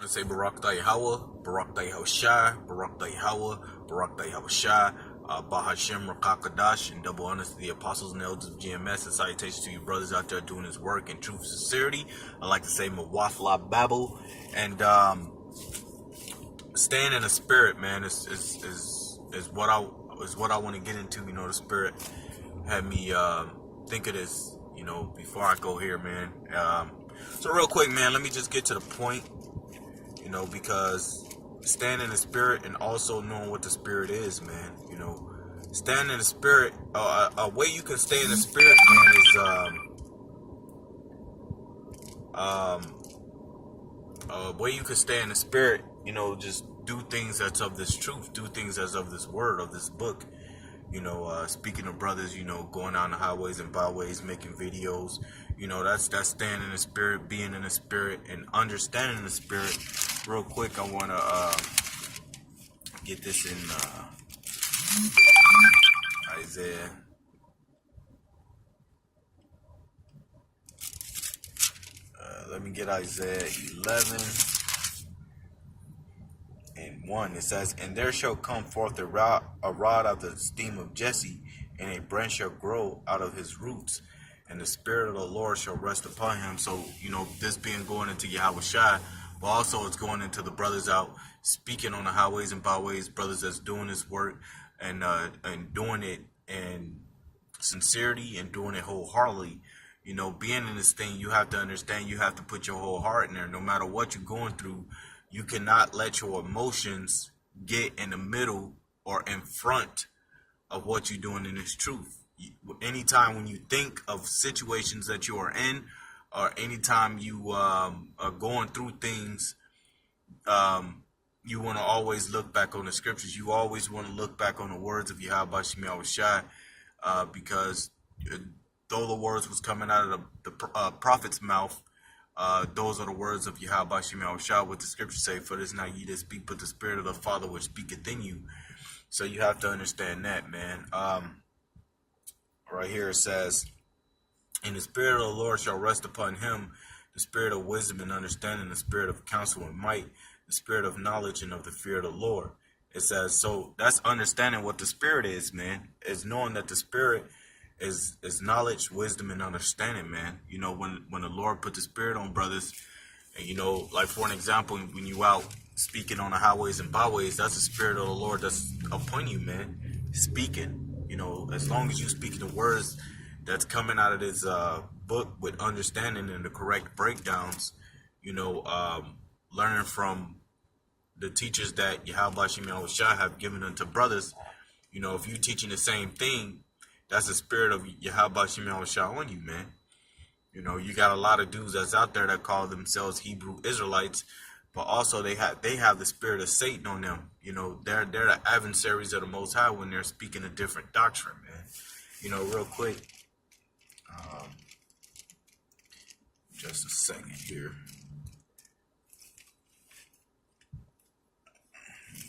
Say Barak Yahweh, Barak Yahushai, Barak Yahweh, Barak Yahushai, Bahashem Rakakadash, and double honors to the apostles and elders of GMS, and salutations to you brothers out there doing this work in truth and sincerity. I like to say Mawafla Babel, and staying in the spirit, man, is what I want to get into. You know, the spirit had me think of this, you know, before I go here, man. So real quick, man, let me just get to the point. You know, because staying in the spirit and also knowing what the spirit is, man. You know, staying in the spirit, a way you can stay in the spirit, man, is a way you can stay in the spirit. You know, just do things that's of this truth, do things as of this word, of this book. You know, speaking of brothers, you know, going on the highways and byways, making videos. You know, that's staying in the spirit, being in the spirit, and understanding the spirit. Real quick, I want to get this in Isaiah. Let me get Isaiah 11:1. It says, "And there shall come forth a rod out of the stem of Jesse, and a branch shall grow out of his roots, and the spirit of the Lord shall rest upon him." So, you know, this being going into Yahushua, but also it's going into the brothers out speaking on the highways and byways, brothers that's doing this work and doing it in sincerity and doing it wholeheartedly. You know, being in this thing, you have to understand, you have to put your whole heart in there. No matter what you're going through, you cannot let your emotions get in the middle or in front of what you're doing in this truth. Anytime when you think of situations that you are in, or anytime you are going through things, you want to always look back on the scriptures. You always want to look back on the words of Yahweh Shem Yahushai, because though the words was coming out of the prophet's mouth, those are the words of Yahweh Shem Yahushai, what the scriptures say, "For it is not ye that speak, but the spirit of the Father which speaketh in you." So you have to understand that, man. Right here it says, "And the spirit of the Lord shall rest upon him, the spirit of wisdom and understanding, the spirit of counsel and might, the spirit of knowledge and of the fear of the Lord." It says, so that's understanding what the spirit is, man. Is knowing that the spirit is knowledge, wisdom, and understanding, man. You know, when the Lord put the spirit on brothers, and you know, like for an example, when you out speaking on the highways and byways, that's the spirit of the Lord that's upon you, man. Speaking, you know, as long as you speak the words that's coming out of this book with understanding and the correct breakdowns, you know, learning from the teachers that Yahweh Shem Yahushai have given unto brothers. You know, if you teaching the same thing, that's the spirit of Yahweh Shem Yahushai on you, man. You know, you got a lot of dudes that's out there that call themselves Hebrew Israelites, but also they have the spirit of Satan on them. You know, they're the adversaries of the Most High when they're speaking a different doctrine, man. You know, real quick, just a second here.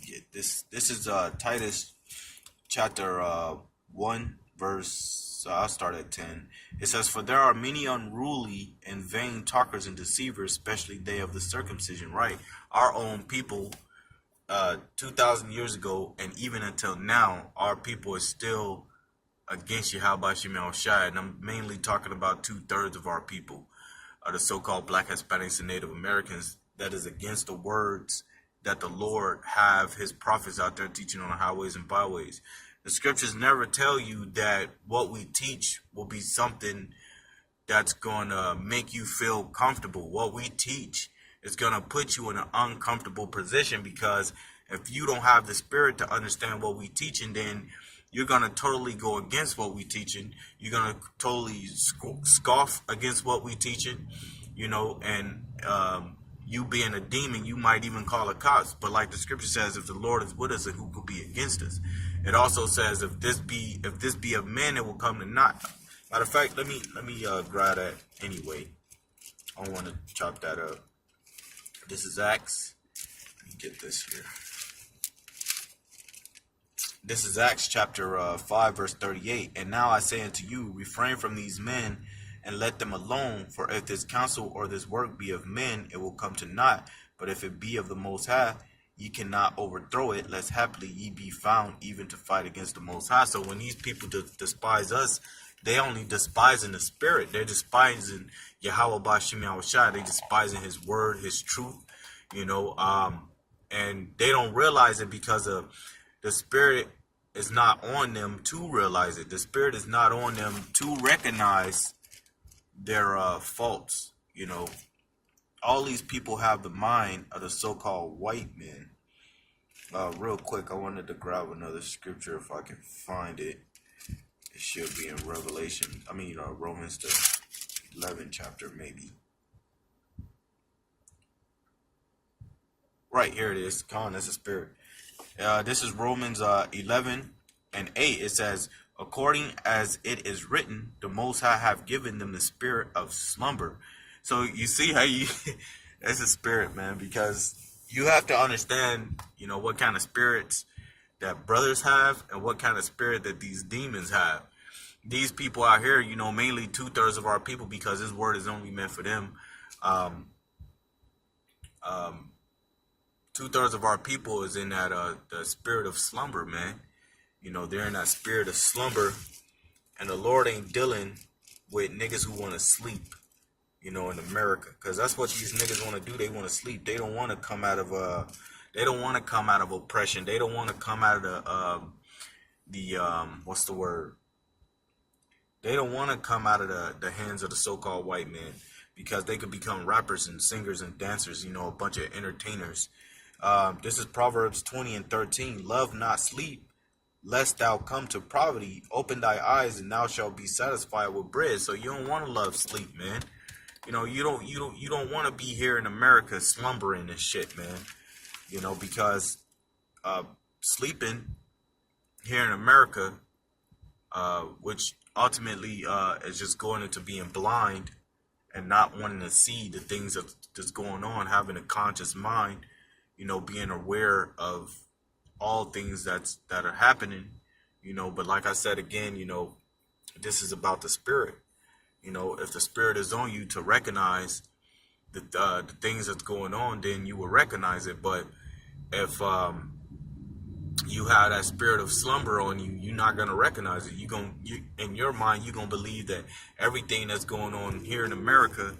Get this. This is Titus chapter 1 verse. I'll start at 10. It says, "For there are many unruly and vain talkers and deceivers, especially they of the circumcision." Right, our own people, 2,000 years ago, and even until now, our people is still against Yahweh Shem Yahushai, and I'm mainly talking about 2/3 of our people, the so-called Black Hispanics and Native Americans, that is against the words that the Lord have his prophets out there teaching on the highways and byways. The scriptures never tell you that what we teach will be something that's going to make you feel comfortable. What we teach is going to put you in an uncomfortable position, because if you don't have the spirit to understand what we teaching, then you're going to totally go against what we teaching. You're going to totally scoff against what we teaching, you know, and you being a demon, you might even call the cops. But like the scripture says, if the Lord is with us, then who could be against us? It also says, if this be of men, it will come to naught. Matter of fact, let me grab that anyway. I don't want to chop that up. This is Acts. Let me get this here. This is Acts chapter 5 verse 38. "And now I say unto you, refrain from these men, and let them alone. For if this counsel or this work be of men, it will come to naught. But if it be of the Most High, ye cannot overthrow it, lest happily ye be found even to fight against the Most High. So when these people despise us, they only despising the spirit. They're despising Yahweh Bashim Yahushua. They despising his word, his truth, and they don't realize it because of the spirit is not on them to realize it. The spirit is not on them to recognize their faults. All these people have the mind of the so-called white men. Real quick, I wanted to grab another scripture if I can find it. It should be in Romans the 11th chapter, maybe. Right, here it is. Come on, that's a spirit. This is Romans 11 and 8. It says, according as it is written, the Most High have given them the spirit of slumber. So you see how that's a spirit, man, because you have to understand, what kind of spirits that brothers have and what kind of spirit that these demons have. These people out here, mainly 2/3 of our people, because this word is only meant for them. 2/3 of our people is in that the spirit of slumber, man. They're in that spirit of slumber, and the Lord ain't dealing with niggas who want to sleep, in America, because that's what these niggas want to do. They want to sleep. They don't want to come out of they don't want to come out of oppression. They don't want to come out of the what's the word? They don't want to come out of the hands of the so-called white man, because they could become rappers and singers and dancers, a bunch of entertainers. This is Proverbs 20:13. Love not sleep, lest thou come to poverty. Open thy eyes, and thou shalt be satisfied with bread. So you don't want to love sleep, man. You don't want to be here in America slumbering and shit, man. Because sleeping here in America, which ultimately is just going into being blind and not wanting to see the things that's going on, having a conscious mind, being aware of all things that are happening, but like I said again, this is about the spirit. If the spirit is on you to recognize the things that's going on, then you will recognize it. But if you have that spirit of slumber on you, you're not gonna recognize it. You in your mind, you're gonna believe that everything that's going on here in America,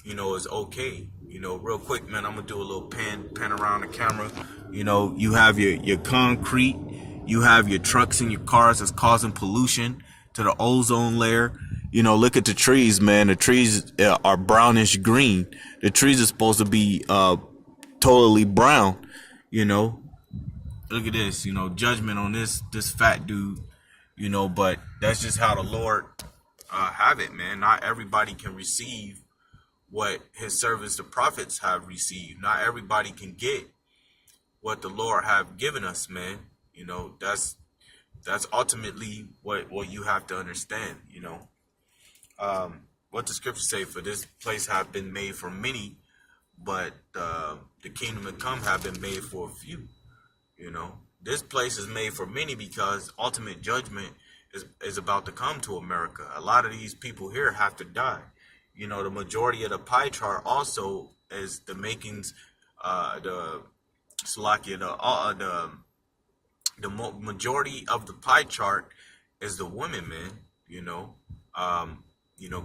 is okay. Real quick, man, I'm gonna do a little pan around the camera. You have your concrete, you have your trucks and your cars that's causing pollution to the ozone layer. Look at the trees, man. The trees are brownish green. The trees are supposed to be totally brown. Look at this. Judgment on this fat dude. But that's just how the Lord have it, man. Not everybody can receive what his servants, the prophets, have received. Not everybody can get what the Lord have given us, man. That's ultimately what you have to understand. What the scriptures say, for this place have been made for many, but the kingdom to come have been made for a few. This place is made for many because ultimate judgment is about to come to America. A lot of these people here have to die. The majority of the pie chart also is the makings, the majority of the pie chart is the women, man.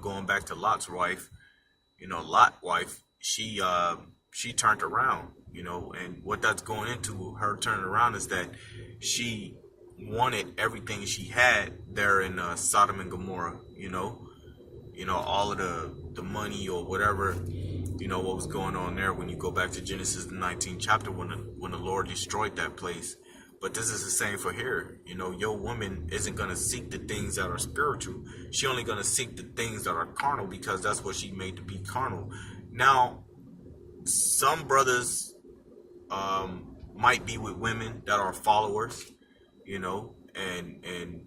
Going back to Lot's wife, Lot's wife, she turned around, and what that's going into her turning around is that she wanted everything she had there in Sodom and Gomorrah, all of the money or whatever, what was going on there when you go back to Genesis the 19th chapter when the Lord destroyed that place. But this is the same for here. Your woman isn't going to seek the things that are spiritual. She only going to seek the things that are carnal, because that's what she made to be carnal. Now, some brothers might be with women that are followers, and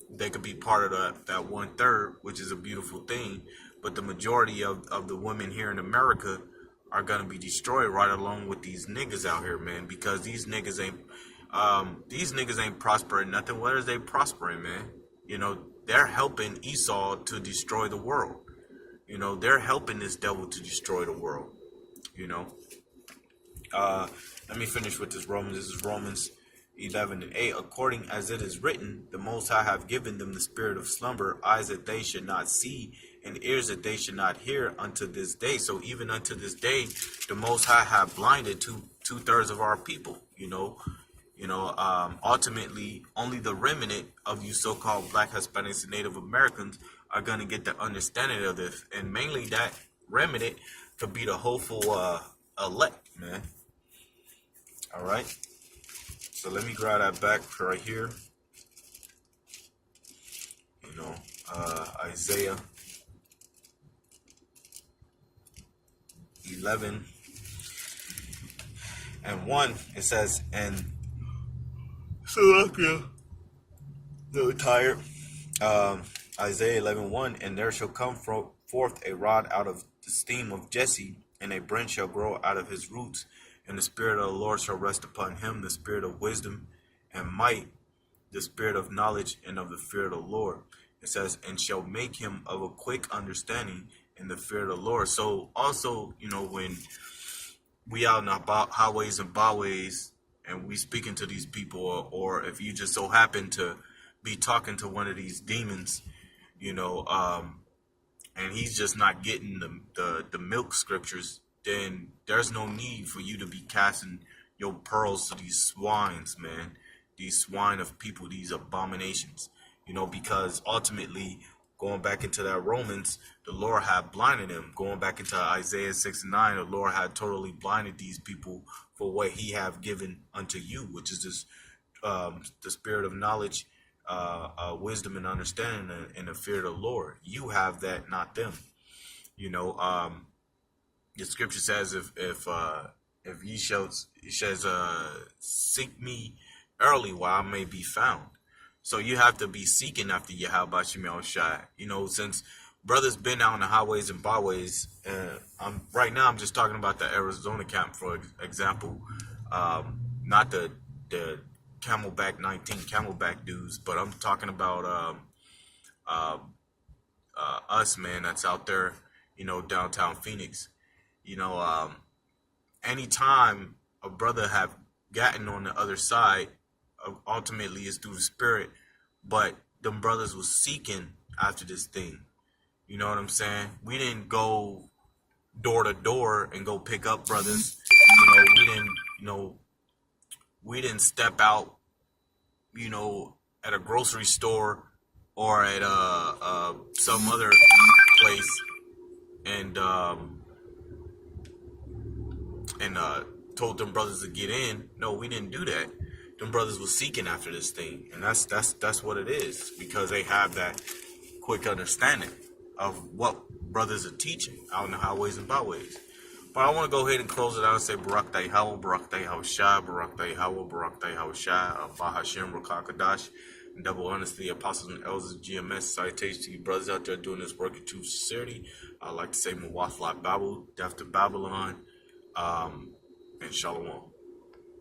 they could be part of that 1/3, which is a beautiful thing. But the majority of the women here in America are gonna be destroyed right along with these niggas out here, man, because these niggas ain't prospering nothing. What is they prospering, man? They're helping Esau to destroy the world. They're helping this devil to destroy the world. Let me finish with this Romans. This is Romans 11:8. According as it is written, the Most High have given them the spirit of slumber, eyes that they should not see, and ears that they should not hear unto this day. So even unto this day, the Most High have blinded two-thirds of our people. Ultimately, only the remnant of you so-called Black, Hispanics, and Native Americans are going to get the understanding of this, and mainly that remnant could be the hopeful elect, man. All right. So let me grab that back right here. Isaiah 11:1. It says, and Salakia, no tired. Isaiah 11:1, and there shall come forth a rod out of the stem of Jesse, and a branch shall grow out of his roots, and the spirit of the Lord shall rest upon him, the spirit of wisdom and might, the spirit of knowledge and of the fear of the Lord. It says, and shall make him of a quick understanding in the fear of the Lord. So also, when we out in the highways and byways and we speaking to these people, or if you just so happen to be talking to one of these demons, and he's just not getting the milk scriptures, then there's no need for you to be casting your pearls to these swines, man. These swine of people, these abominations, because ultimately, going back into that Romans, the Lord had blinded them. Going back into Isaiah 6:9, the Lord had totally blinded these people for what he have given unto you, which is this the spirit of knowledge, wisdom and understanding, and the fear of the Lord. You have that, not them. The scripture says, if ye shall, it says, seek me early while I may be found. So you have to be seeking after Yahweh Shemel Shai. Since brothers been out on the highways and byways, right now I'm just talking about the Arizona camp, for example, not the Camelback 19 Camelback dudes, but I'm talking about us, man, that's out there, downtown Phoenix. Anytime a brother have gotten on the other side, ultimately is through the spirit, but them brothers was seeking after this thing. You know what I'm saying? We didn't go door to door and go pick up brothers. We didn't step out, at a grocery store or at some other place and told them brothers to get in. No, we didn't do that. Them brothers was seeking after this thing, and that's what it is, because they have that quick understanding of what brothers are teaching out in the highways and byways. But I want to go ahead and close it out and say Barak Yahweh, Barak Yahweh Shai, Barak Yahweh, Barak Yahweh Shai, Bahashem, Rakakadash, and double honors to the apostles and elders of GMS. Salutations to you brothers out there doing this work in true sincerity. I'd like to say Mawaflat Babel, Death to Babylon, and Shalom.